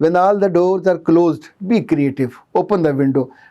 when all the doors are closed, be creative, open the window।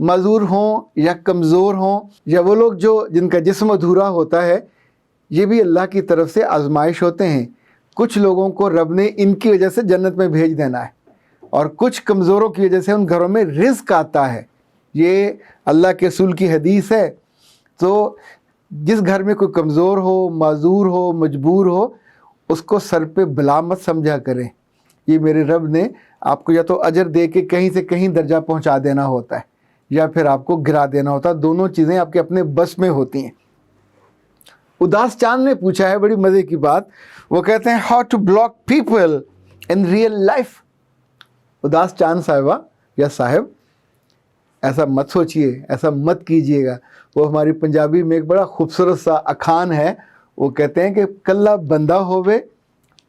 معذور ہوں یا کمزور ہوں یا وہ لوگ جن کا جسم ادھورا ہوتا ہے، یہ بھی اللہ کی طرف سے آزمائش ہوتے ہیں۔ کچھ لوگوں کو رب نے ان کی وجہ سے جنت میں بھیج دینا ہے، اور کچھ کمزوروں کی وجہ سے ان گھروں میں رزق آتا ہے۔ یہ اللہ کے رسول کی حدیث ہے۔ تو جس گھر میں کوئی کمزور ہو، معذور ہو، مجبور ہو، اس کو سر پہ بلا مت سمجھا کریں۔ یہ میرے رب نے آپ کو یا تو اجر دے کے کہیں سے کہیں درجہ پہنچا دینا ہوتا ہے، یا پھر آپ کو گرا دینا ہوتا ہے۔ دونوں چیزیں آپ کے اپنے بس میں ہوتی ہیں۔ اداس چاند نے پوچھا ہے بڑی مزے کی بات، وہ کہتے ہیں how to block people in real life. اداس چاند صاحبہ یا صاحب، ایسا مت سوچئے، ایسا مت کیجئے گا۔ وہ ہماری پنجابی میں ایک بڑا خوبصورت سا اکھان ہے، وہ کہتے ہیں کہ کلا بندہ ہووے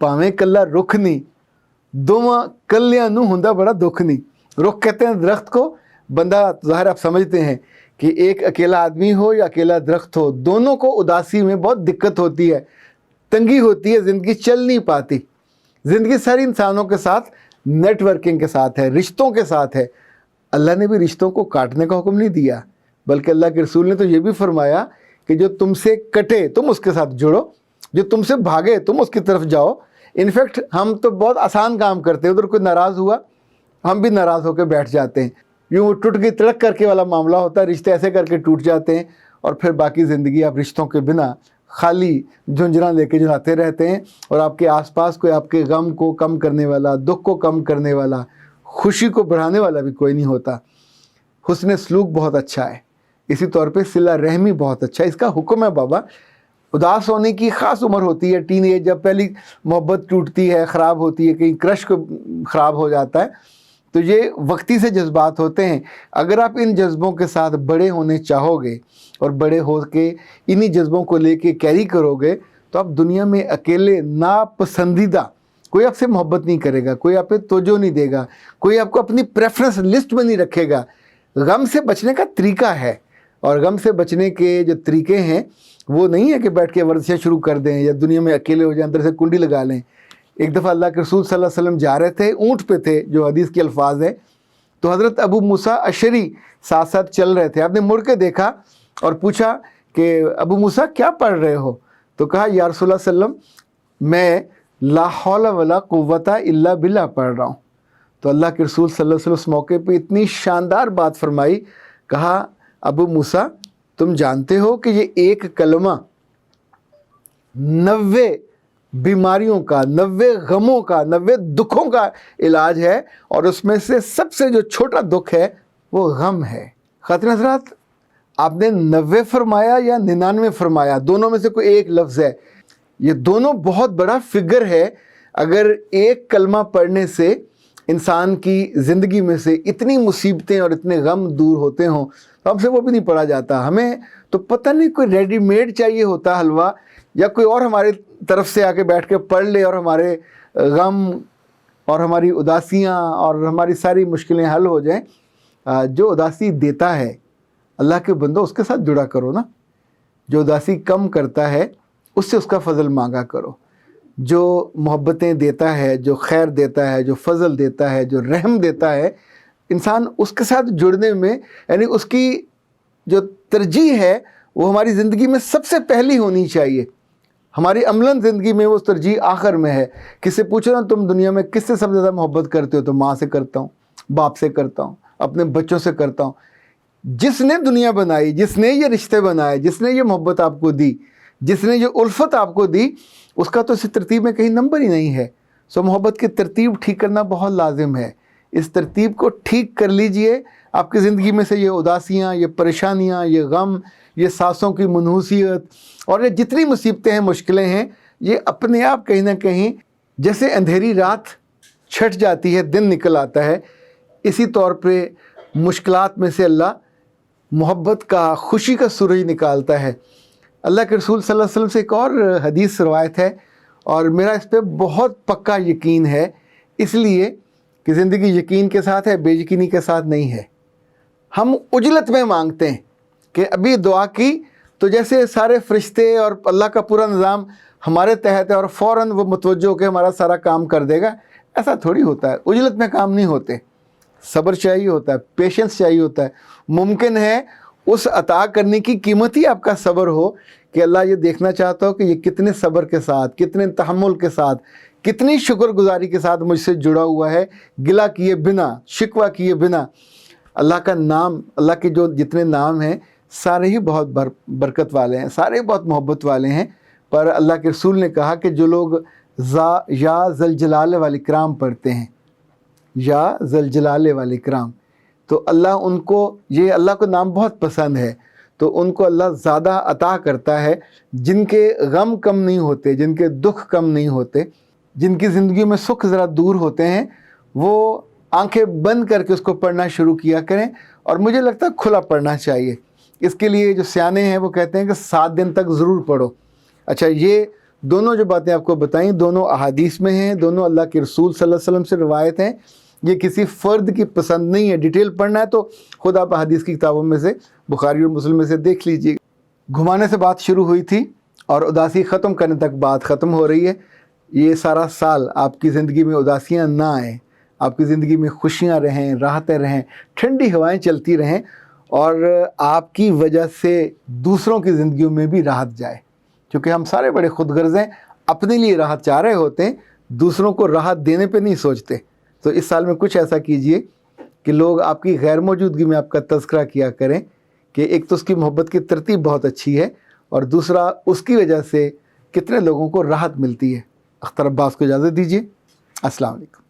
پاویں کلا رکھ نہیں، دوواں کلیاں نوں ہوندا بڑا دکھ نہیں۔ رخ کہتے ہیں درخت کو، بندہ ظاہر آپ سمجھتے ہیں کہ ایک اکیلا آدمی ہو یا اکیلا درخت ہو، دونوں کو اداسی میں بہت دقت ہوتی ہے، تنگی ہوتی ہے، زندگی چل نہیں پاتی۔ زندگی ساری انسانوں کے ساتھ نیٹ ورکنگ کے ساتھ ہے، رشتوں کے ساتھ ہے۔ اللہ نے بھی رشتوں کو کاٹنے کا حکم نہیں دیا، بلکہ اللہ کے رسول نے تو یہ بھی فرمایا کہ جو تم سے کٹے تم اس کے ساتھ جڑو، جو تم سے بھاگے تم اس کی طرف جاؤ۔ انفیکٹ ہم تو بہت آسان کام کرتے ہیں، ادھر کوئی ناراض ہوا ہم بھی ناراض ہو کے بیٹھ جاتے ہیں، یوں ٹوٹ گئی تڑک کر کے والا معاملہ ہوتا ہے، رشتے ایسے کر کے ٹوٹ جاتے ہیں، اور پھر باقی زندگی آپ رشتوں کے بنا خالی جھنجھنا لے کے جھناتے رہتے ہیں، اور آپ کے آس پاس کوئی آپ کے غم کو کم کرنے والا، دکھ کو کم کرنے والا، خوشی کو بڑھانے والا بھی کوئی نہیں ہوتا۔ حسن سلوک بہت اچھا ہے، اسی طور پہ صلہ رحمی بہت اچھا ہے، اس کا حکم ہے بابا۔ اداس ہونے کی خاص عمر ہوتی ہے، ٹین ایج، جب پہلی محبت ٹوٹتی ہے، خراب ہوتی ہے، کہیں کرش کو خراب ہو جاتا ہے، تو یہ وقتی سے جذبات ہوتے ہیں۔ اگر آپ ان جذبوں کے ساتھ بڑے ہونے چاہو گے اور بڑے ہو کے انہی جذبوں کو لے کے کیری کرو گے، تو آپ دنیا میں اکیلے ناپسندیدہ، کوئی آپ سے محبت نہیں کرے گا، کوئی آپ پہ توجہ نہیں دے گا، کوئی آپ کو اپنی پریفرنس لسٹ میں نہیں رکھے گا۔ غم سے بچنے کا طریقہ ہے، اور غم سے بچنے کے جو طریقے ہیں وہ نہیں ہے کہ بیٹھ کے ورزشیں شروع کر دیں یا دنیا میں اکیلے ہو جائیں، اندر سے کنڈی لگا لیں۔ ایک دفعہ اللہ کے رسول صلی اللہ علیہ وسلم جا رہے تھے، اونٹ پہ تھے، جو حدیث کے الفاظ ہیں، تو حضرت ابو موسیٰ اشعری ساتھ ساتھ چل رہے تھے۔ آپ نے مڑ کے دیکھا اور پوچھا کہ ابو موسیٰ کیا پڑھ رہے ہو؟ تو کہا یا رسول اللہ صلی اللہ علیہ وسلم میں لا حول ولا قوت الا باللہ پڑھ رہا ہوں۔ تو اللہ کے رسول صلی اللہ علیہ وسلم اس موقع پہ اتنی شاندار بات فرمائی، کہا ابو موسیٰ تم جانتے ہو کہ یہ ایک کلمہ 90 بیماریوں کا، 90 غموں کا، 90 دکھوں کا علاج ہے، اور اس میں سے سب سے جو چھوٹا دکھ ہے وہ غم ہے۔ خاتون حضرات، آپ نے 90 فرمایا یا 99 فرمایا، دونوں میں سے کوئی ایک لفظ ہے، یہ دونوں بہت بڑا فگر ہے۔ اگر ایک کلمہ پڑھنے سے انسان کی زندگی میں سے اتنی مصیبتیں اور اتنے غم دور ہوتے ہوں، تو ہم سے وہ بھی نہیں پڑھا جاتا۔ ہمیں تو پتہ نہیں کوئی ریڈی میڈ چاہیے ہوتا حلوہ، یا کوئی اور ہماری طرف سے آ کے بیٹھ کے پڑھ لے اور ہمارے غم اور ہماری اداسیاں اور ہماری ساری مشکلیں حل ہو جائیں۔ جو اداسی دیتا ہے اللہ کے بندو، اس کے ساتھ جڑا کرو نا۔ جو اداسی کم کرتا ہے اس سے اس کا فضل مانگا کرو۔ جو محبتیں دیتا ہے، جو خیر دیتا ہے، جو فضل دیتا ہے، جو رحم دیتا ہے، انسان اس کے ساتھ جڑنے میں، یعنی اس کی جو ترجیح ہے وہ ہماری زندگی میں سب سے پہلی ہونی چاہیے۔ ہماری عملاً زندگی میں وہ ترجیح آخر میں ہے۔ کس سے پوچھو نا تم دنیا میں کس سے سب سے زیادہ محبت کرتے ہو؟ تو ماں سے کرتا ہوں، باپ سے کرتا ہوں، اپنے بچوں سے کرتا ہوں۔ جس نے دنیا بنائی، جس نے یہ رشتے بنائے، جس نے یہ محبت آپ کو دی، جس نے یہ الفت آپ کو دی، اس کا تو اس ترتیب میں کہیں نمبر ہی نہیں ہے۔ سو محبت کی ترتیب ٹھیک کرنا بہت لازم ہے۔ اس ترتیب کو ٹھیک کر لیجئے، آپ کی زندگی میں سے یہ اداسیاں، یہ پریشانیاں، یہ غم، یہ سانسوں کی منحوسیت اور یہ جتنی مصیبتیں ہیں، مشکلیں ہیں، یہ اپنے آپ کہیں نہ کہیں جیسے اندھیری رات چھٹ جاتی ہے، دن نکل آتا ہے، اسی طور پہ مشکلات میں سے اللہ محبت کا، خوشی کا سورج نکالتا ہے۔ اللہ کے رسول صلی اللہ علیہ وسلم سے ایک اور حدیث روایت ہے، اور میرا اس پہ بہت پکا یقین ہے، اس لیے کہ زندگی یقین کے ساتھ ہے، بے یقینی کے ساتھ نہیں ہے۔ ہم عجلت میں مانگتے ہیں کہ ابھی دعا کی تو جیسے سارے فرشتے اور اللہ کا پورا نظام ہمارے تحت ہے اور فوراً وہ متوجہ ہو کے ہمارا سارا کام کر دے گا، ایسا تھوڑی ہوتا ہے۔ عجلت میں کام نہیں ہوتے۔ صبر چاہیے ہوتا ہے، پیشنس چاہیے ہوتا ہے. ممکن ہے اس عطا کرنے کی قیمت ہی آپ کا صبر ہو کہ اللہ یہ دیکھنا چاہتا ہو کہ یہ کتنے صبر کے ساتھ، کتنے تحمل کے ساتھ، کتنی شکر گزاری کے ساتھ مجھ سے جڑا ہوا ہے، گلہ کیے بنا، شکوہ کیے بنا. اللہ کا نام، اللہ کے جو جتنے نام ہیں سارے ہی بہت برکت والے ہیں، سارے بہت محبت والے ہیں. پر اللہ کے رسول نے کہا کہ جو لوگ یا ذوالجلال والاکرام پڑھتے ہیں، یا ذوالجلال والاکرام، تو اللہ ان کو، یہ اللہ کو نام بہت پسند ہے، تو ان کو اللہ زیادہ عطا کرتا ہے. جن کے غم کم نہیں ہوتے، جن کے دکھ کم نہیں ہوتے، جن کی زندگی میں سکھ ذرا دور ہوتے ہیں، وہ آنکھیں بند کر کے اس کو پڑھنا شروع کیا کریں. اور مجھے لگتا ہے کھلا پڑھنا چاہیے. اس کے لیے جو سیانے ہیں وہ کہتے ہیں کہ 7 دن تک ضرور پڑھو. اچھا، یہ دونوں جو باتیں آپ کو بتائیں دونوں احادیث میں ہیں، دونوں اللہ کے رسول صلی اللہ علیہ وسلم سے روایت ہیں. یہ کسی فرد کی پسند نہیں ہے. ڈیٹیل پڑھنا ہے تو خود آپ احادیث کی کتابوں میں سے، بخاری اور مسلم میں سے دیکھ لیجئے. گھمانے سے بات شروع ہوئی تھی اور اداسی ختم کرنے تک بات ختم ہو رہی ہے. یہ سارا سال آپ کی زندگی میں اداسیاں نہ آئیں، آپ کی زندگی میں خوشیاں رہیں، راحتیں رہیں، ٹھنڈی ہوائیں چلتی رہیں، اور آپ کی وجہ سے دوسروں کی زندگیوں میں بھی راحت جائے. کیونکہ ہم سارے بڑے خود غرض ہیں، اپنے لیے راحت چاہ رہے ہوتے ہیں، دوسروں کو راحت دینے پہ نہیں سوچتے. تو اس سال میں کچھ ایسا کیجئے کہ لوگ آپ کی غیر موجودگی میں آپ کا تذکرہ کیا کریں کہ ایک تو اس کی محبت کی ترتیب بہت اچھی ہے، اور دوسرا اس کی وجہ سے کتنے لوگوں کو راحت ملتی ہے. اختر عباس کو اجازت دیجیے. السلام علیکم.